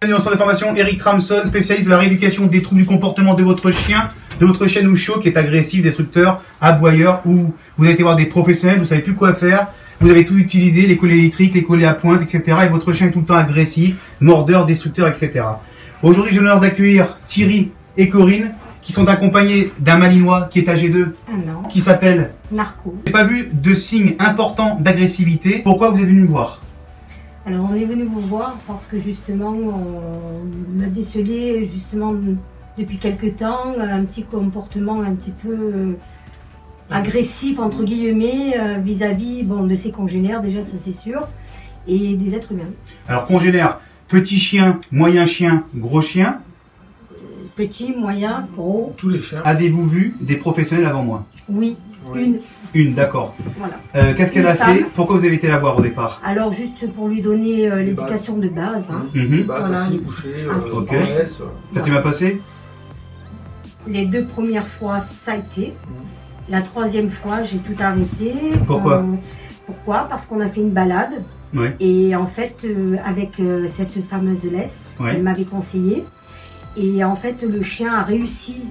Bienvenue au centre de formation Eric Tramson, spécialiste de la rééducation des troubles du comportement de votre chien ou chiot qui est agressif, destructeur, aboyeur, ou vous avez été voir des professionnels, vous savez plus quoi faire, vous avez tout utilisé, les collets électriques, les collets à pointe, etc. Et votre chien est tout le temps agressif, mordeur, destructeur, etc. Aujourd'hui, j'ai l'honneur d'accueillir Thierry et Corinne, qui sont accompagnés d'un malinois qui est âgé d'eux, qui s'appelle Narco. J'ai pas vu de signes importants d'agressivité. Pourquoi vous êtes venu me voir? Alors on est venu vous voir parce que justement on a décelé justement depuis quelque temps un petit comportement un petit peu agressif entre guillemets vis-à-vis de ses congénères, déjà ça c'est sûr, et des êtres humains. Alors congénères, petit chien, moyen chien, gros chien. Petit, moyen, gros. Tous les chiens. Avez-vous vu des professionnels avant moi? Oui, Oui. une. D'accord. Voilà. Qu'est-ce qu'elle Une a femme. fait? Pourquoi vous avez été la voir au départ? Alors juste pour lui donner l'éducation de base. Hein. Bah, Voilà. assis, couché, Assis. Ok. en laisse. Ça s'est bien passé? Les 2 premières fois ça a été. La 3e fois j'ai tout arrêté. Pourquoi? Pourquoi? Parce qu'on a fait une balade. Oui. Et en fait, avec cette fameuse laisse, Ouais. elle m'avait conseillé. Et en fait, le chien a réussi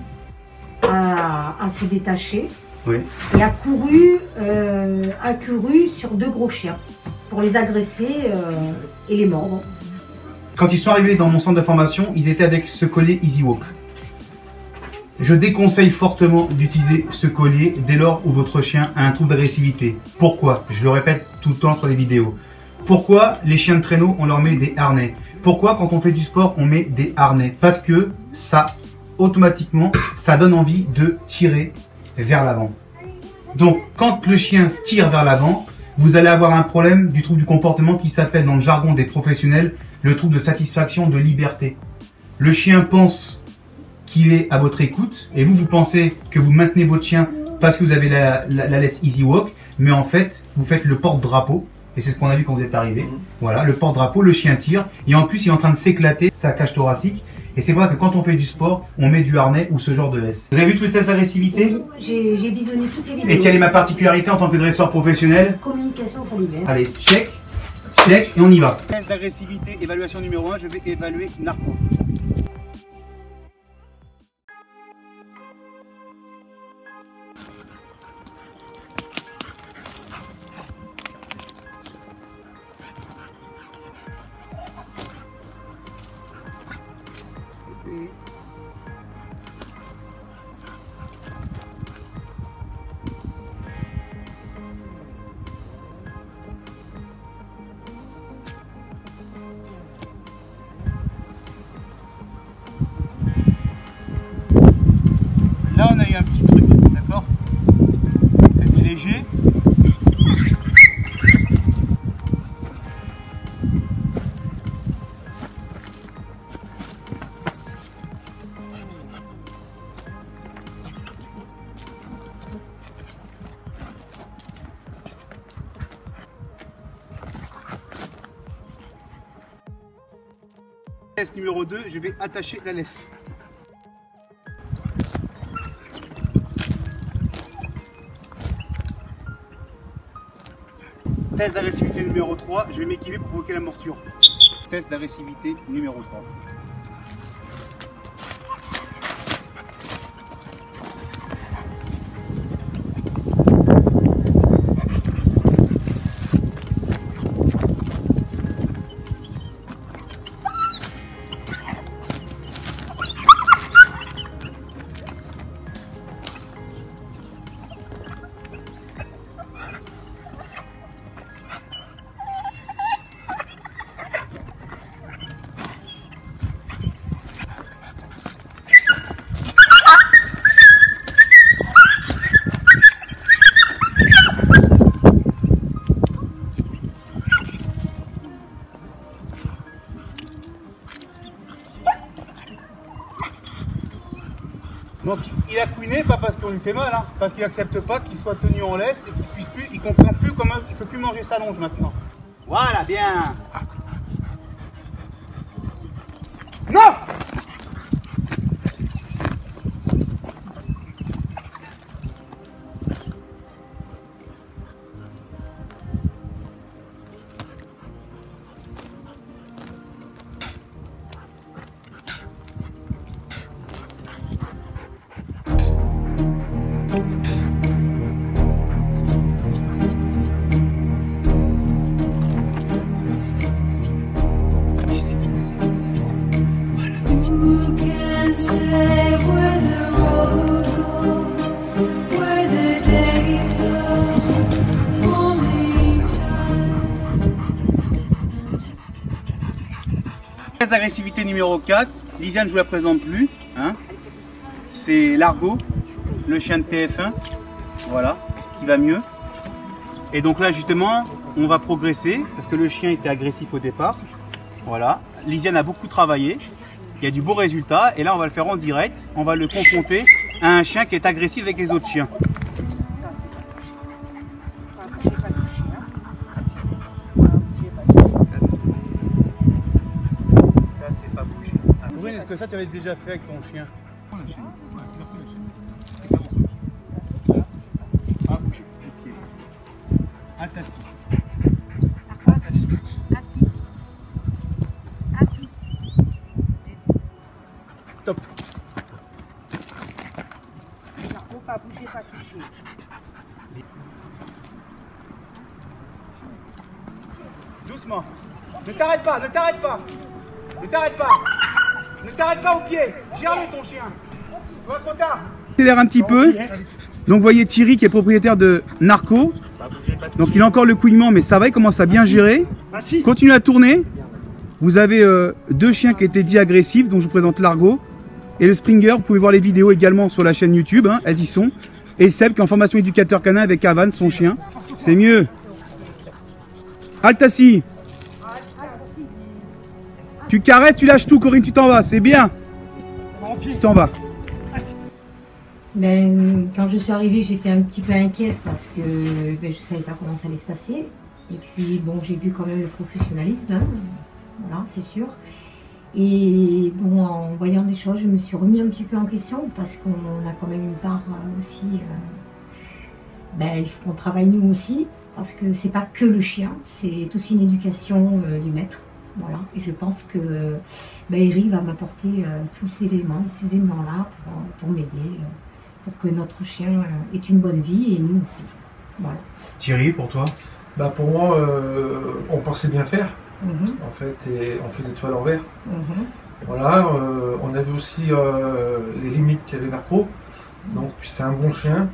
à se détacher Oui. et a couru sur 2 gros chiens pour les agresser et les mordre. Quand ils sont arrivés dans mon centre de formation, ils étaient avec ce collier Easy Walk. Je déconseille fortement d'utiliser ce collier dès lors où votre chien a un trouble d'agressivité. Pourquoi? Je le répète tout le temps sur les vidéos. Pourquoi les chiens de traîneau, on leur met des harnais? Pourquoi quand on fait du sport, on met des harnais? Parce que ça, automatiquement, ça donne envie de tirer vers l'avant. Donc, quand le chien tire vers l'avant, vous allez avoir un problème du trouble du comportement qui s'appelle dans le jargon des professionnels le trouble de satisfaction de liberté. Le chien pense qu'il est à votre écoute et vous pensez que vous maintenez votre chien parce que vous avez la laisse Easy Walk, mais en fait, vous faites le porte-drapeau. Et c'est ce qu'on a vu quand vous êtes arrivé. Voilà, le porte-drapeau, le chien tire. Et en plus, il est en train de s'éclater sa cage thoracique. Et c'est pour ça que quand on fait du sport, on met du harnais ou ce genre de laisse. Vous avez vu tous les tests d'agressivité? Oui, j'ai visionné toutes les vidéos. Et quelle est ma particularité en tant que dresseur professionnel? Communication salivaire. Allez, check, check, et on y va. Test d'agressivité, évaluation numéro 1, je vais évaluer Narco. Là, on a eu un petit truc, d'accord? C'est léger. Test numéro 2, je vais attacher la laisse. Test d'agressivité numéro 3, je vais m'équiper pour provoquer la morsure. Test d'agressivité numéro 3. Donc il a couiné, pas parce qu'on lui fait mal, hein, parce qu'il n'accepte pas qu'il soit tenu en laisse et qu'il puisse plus, il comprend plus comment il peut plus manger sa longe maintenant. Voilà, bien. Non! Test d'agressivité numéro 4. Lisiane, je vous la présente plus. Hein. C'est Largo, le chien de TF1. Voilà, qui va mieux. Et donc là, justement, on va progresser parce que le chien était agressif au départ. Voilà. Lisiane a beaucoup travaillé. Il y a du beau résultat. Et là, on va le faire en direct. On va le confronter à un chien qui est agressif avec les autres chiens. Est-ce que ça tu avais déjà fait avec ton chien? Assis. Assis. Assis. Stop. Faut pas bouger, pas toucher. Doucement. Ne t'arrête pas, ne t'arrête pas. Ne t'arrête pas. Ne t'arrête pas au pied. Gère-le ton chien. Va trop tard. Accélère un petit peu. Donc vous voyez Thierry qui est propriétaire de Narco. Donc il a encore le couinement mais ça va, il commence à bien gérer. Continue à tourner. Vous avez deux chiens qui étaient dits agressifs, dont je vous présente Largo. Et le Springer, vous pouvez voir les vidéos également sur la chaîne YouTube, hein, elles y sont. Et Seb qui est en formation éducateur canin avec Avan, son chien. C'est mieux. Altassi. Tu caresses, tu lâches tout, Corinne, tu t'en vas, c'est bien. Tu t'en vas. Ben, quand je suis arrivée, j'étais un petit peu inquiète parce que je ne savais pas comment ça allait se passer. Et puis, bon, j'ai vu quand même le professionnalisme, hein. Voilà, c'est sûr. Et bon, en voyant des choses, je me suis remis un petit peu en question parce qu'on a quand même une part aussi. Il faut qu'on travaille nous aussi parce que c'est pas que le chien, c'est aussi une éducation du maître. Voilà, et je pense que Eric va m'apporter tous ces éléments-là pour m'aider, pour que notre chien ait une bonne vie et nous aussi. Voilà. Thierry, pour toi? Pour moi, on pensait bien faire, en fait, et on faisait tout à l'envers. Voilà, on a vu aussi les limites qu'avait Narco, donc c'est un bon chien,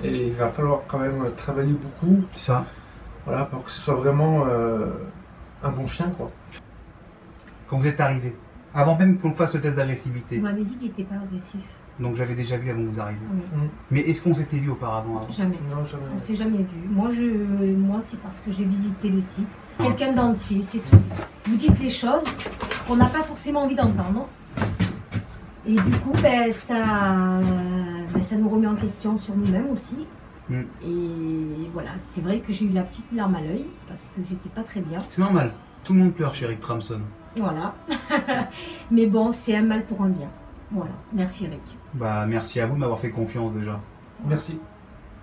et il va falloir quand même travailler beaucoup. Ça. Voilà, pour que ce soit vraiment un bon chien, quoi. Quand vous êtes arrivé, avant même qu'on fasse le test d'agressivité. Vous m'avez dit qu'il n'était pas agressif. Donc j'avais déjà vu avant que vous arriviez. Oui. Mais est-ce qu'on s'était vu auparavant avant? Jamais. Non, jamais. On ne s'est jamais vu. Moi, c'est parce que j'ai visité le site. Quelqu'un d'entier, c'est tout. Vous dites les choses qu'on n'a pas forcément envie d'entendre. Et du coup, ça nous remet en question sur nous-mêmes aussi. Et voilà, c'est vrai que j'ai eu la petite larme à l'œil parce que j'étais pas très bien. C'est normal. Tout le monde pleure chez Eric Tramson. Voilà. Mais bon, c'est un mal pour un bien. Voilà. Merci Eric. Merci à vous de m'avoir fait confiance déjà. Merci.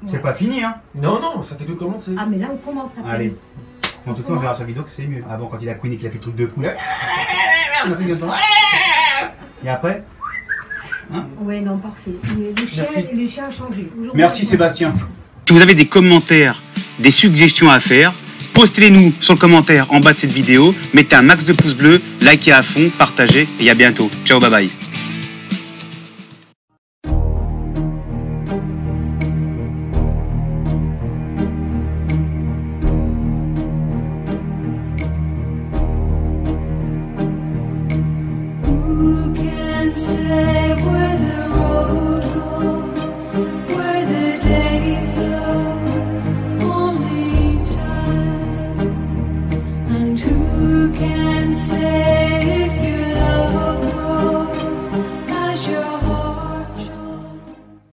C'est pas fini, hein? Non, non, ça fait que commencer. Ah, mais là, on commence à Allez. En tout cas, on verra sur vidéo que c'est mieux. Avant, quand il a couiné, qu'il a fait le truc de fou, là. On a fait le temps. Et après? Hein? Ouais, non, parfait. Le chien a changé. Merci Sébastien. Si vous avez des commentaires, des suggestions à faire, postez-les-nous sur le commentaire en bas de cette vidéo. Mettez un max de pouces bleus, likez à fond, partagez et à bientôt. Ciao, bye bye. Who can say